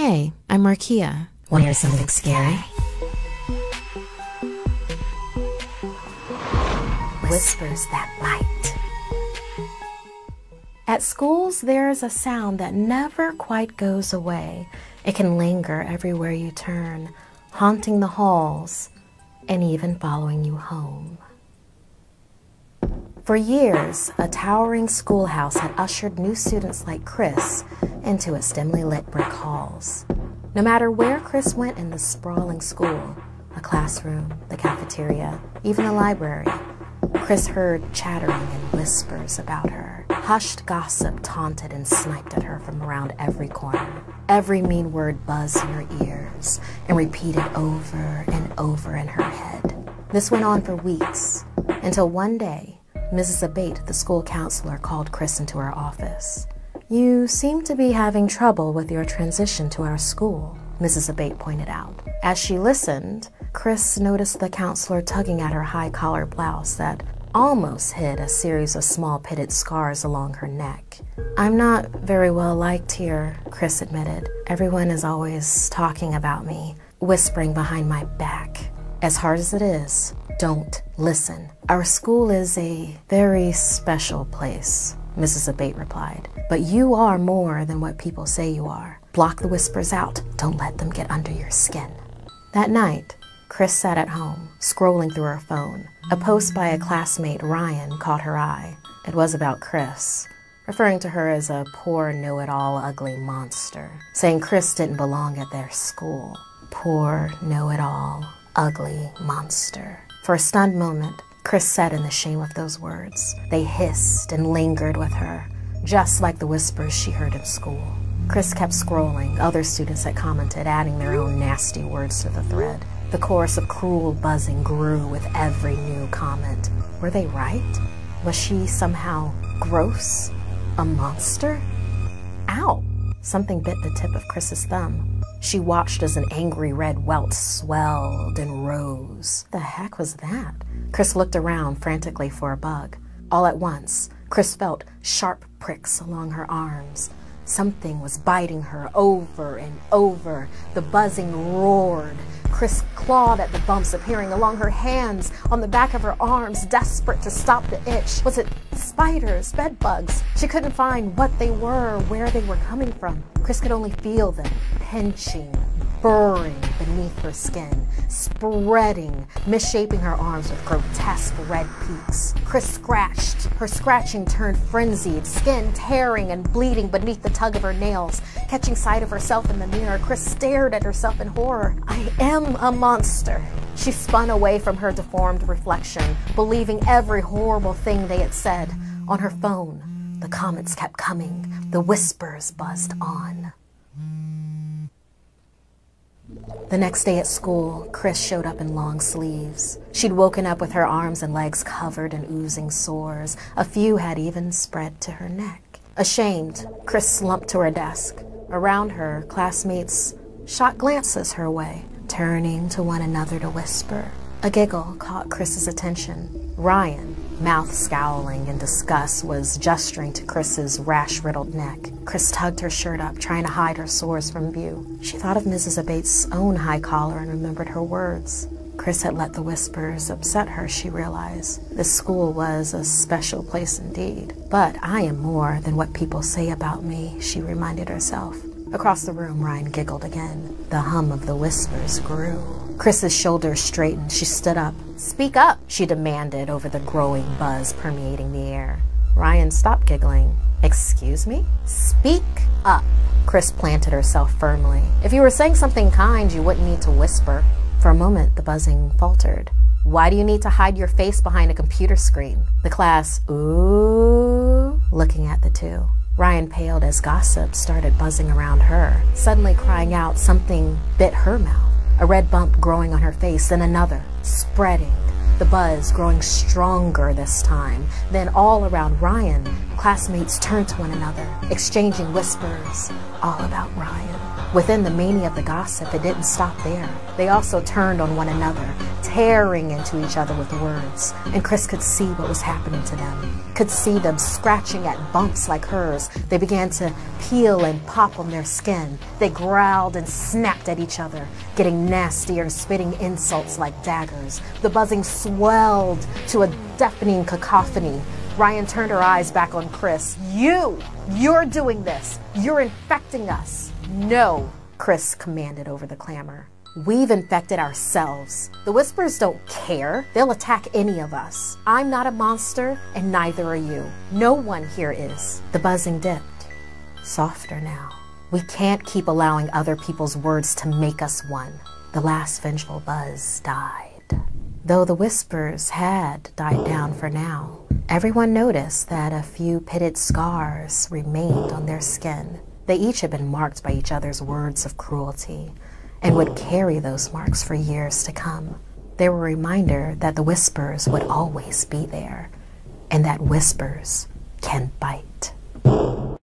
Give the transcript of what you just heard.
Hey, I'm Markia. Want to hear something scary? Whispers that bite. At schools, there's a sound that never quite goes away. It can linger everywhere you turn, haunting the halls and even following you home. For years, a towering schoolhouse had ushered new students like Chris into its dimly lit brick halls. No matter where Chris went in the sprawling school, a classroom, the cafeteria, even the library, Chris heard chattering and whispers about her. Hushed gossip taunted and sniped at her from around every corner. Every mean word buzzed in her ears and repeated over and over in her head. This went on for weeks, until one day, Mrs. Abate, the school counselor, called Chris into her office. "You seem to be having trouble with your transition to our school," Mrs. Abate pointed out. As she listened, Chris noticed the counselor tugging at her high-collar blouse that almost hid a series of small pitted scars along her neck. "I'm not very well liked here," Chris admitted. "Everyone is always talking about me, whispering behind my back. As hard as it is, don't listen. Our school is a very special place," Mrs. Abate replied. "But you are more than what people say you are. Block the whispers out. Don't let them get under your skin." That night, Chris sat at home, scrolling through her phone. A post by a classmate, Ryan, caught her eye. It was about Chris, referring to her as a poor, know-it-all, ugly monster, saying Chris didn't belong at their school. Poor, know-it-all, ugly monster. For a stunned moment, Chris sat in the shame of those words. They hissed and lingered with her, just like the whispers she heard in school. Chris kept scrolling. Other students had commented, adding their own nasty words to the thread. The chorus of cruel buzzing grew with every new comment. Were they right? Was she somehow gross? A monster? Ow! Something bit the tip of Chris's thumb. She watched as an angry red welt swelled and rose. The heck was that? Chris looked around frantically for a bug. All at once, Chris felt sharp pricks along her arms. Something was biting her over and over. The buzzing roared. Chris clawed at the bumps appearing along her hands, on the back of her arms, desperate to stop the itch. Was it spiders, bed bugs? She couldn't find what they were, where they were coming from. Chris could only feel them, pinching, burrowing beneath her skin, spreading, misshaping her arms with grotesque red peaks. Chris scratched. Her scratching turned frenzied, skin tearing and bleeding beneath the tug of her nails. Catching sight of herself in the mirror, Chris stared at herself in horror. "I am a monster." She spun away from her deformed reflection, believing every horrible thing they had said. On her phone, the comments kept coming. The whispers buzzed on. The next day at school, Chris showed up in long sleeves. She'd woken up with her arms and legs covered in oozing sores. A few had even spread to her neck. Ashamed, Chris slumped to her desk. Around her, classmates shot glances her way, turning to one another to whisper. A giggle caught Chris's attention. Ryan, mouth scowling in disgust, was gesturing to Chris's rash-riddled neck. Chris tugged her shirt up, trying to hide her sores from view. She thought of Mrs. Abate's own high collar and remembered her words. Chris had let the whispers upset her, she realized. This school was a special place indeed. But I am more than what people say about me, she reminded herself. Across the room, Ryan giggled again. The hum of the whispers grew. Chris's shoulders straightened. She stood up. "Speak up," she demanded over the growing buzz permeating the air. Ryan stopped giggling. "Excuse me? Speak up." Chris planted herself firmly. "If you were saying something kind, you wouldn't need to whisper." For a moment, the buzzing faltered. "Why do you need to hide your face behind a computer screen?" The class, ooh, looking at the two. Ryan paled as gossip started buzzing around her. Suddenly crying out, something bit her mouth. A red bump growing on her face, then another, spreading. The buzz growing stronger this time. Then all around Ryan, classmates turned to one another, exchanging whispers all about Ryan. Within the mania of the gossip, it didn't stop there. They also turned on one another, tearing into each other with words. And Chris could see what was happening to them, could see them scratching at bumps like hers. They began to peel and pop on their skin. They growled and snapped at each other, getting nastier and spitting insults like daggers. The buzzing swelled to a deafening cacophony. Ryan turned her eyes back on Chris. You're doing this. You're infecting us. No, Chris commanded over the clamor. We've infected ourselves. The Whispers don't care. They'll attack any of us. I'm not a monster, and neither are you. No one here is. The buzzing dipped. Softer now. We can't keep allowing other people's words to make us one. The last vengeful buzz died. Though the Whispers had died down for now, everyone noticed that a few pitted scars remained on their skin. They each had been marked by each other's words of cruelty and would carry those marks for years to come. They were a reminder that the Whispers would always be there and that Whispers can bite.